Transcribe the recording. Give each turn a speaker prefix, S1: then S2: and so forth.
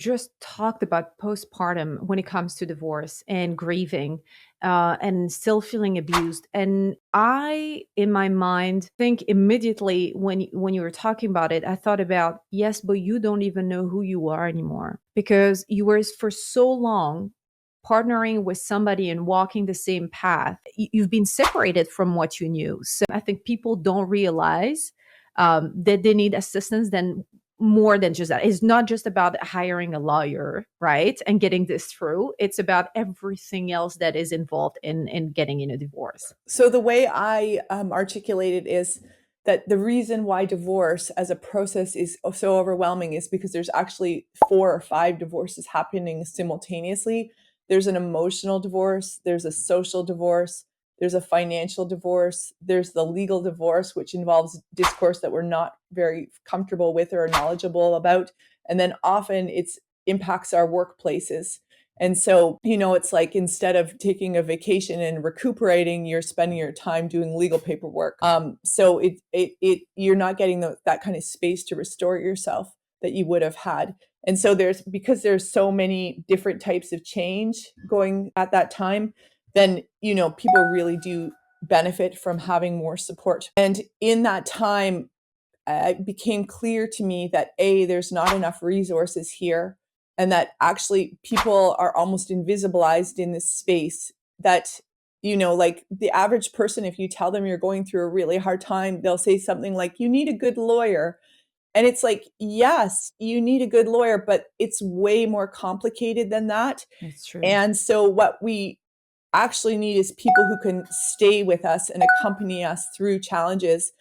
S1: just talked about postpartum when it comes to divorce and grieving, and still feeling abused. And I, in my mind, think immediately when you were talking about it, I thought about, yes, but you don't even know who you are anymore because you were for so long partnering with somebody and walking the same path. You've been separated from what you knew. So I think people don't realize that they need assistance then more than just that. It's not just about hiring a lawyer, right? And getting this through. It's about everything else that is involved in getting in a divorce.
S2: So the way I articulate it is that the reason why divorce as a process is so overwhelming is because there's actually 4 or 5 divorces happening simultaneously. There's an emotional divorce, there's a social divorce, there's a financial divorce, there's the legal divorce, which involves discourse that we're not very comfortable with or knowledgeable about. And then often it's impacts our workplaces. And so, it's like instead of taking a vacation and recuperating, you're spending your time doing legal paperwork. So you're not getting that kind of space to restore yourself that you would have had. And so because there's so many different types of change going at that time, then, people really do benefit from having more support. And in that time, it became clear to me that there's not enough resources here, and that actually people are almost invisibilized in this space. That, like the average person, if you tell them you're going through a really hard time, they'll say something like, you need a good lawyer. And it's like, yes, you need a good lawyer, but it's way more complicated than that.
S1: It's true.
S2: And so what we actually need is people who can stay with us and accompany us through challenges.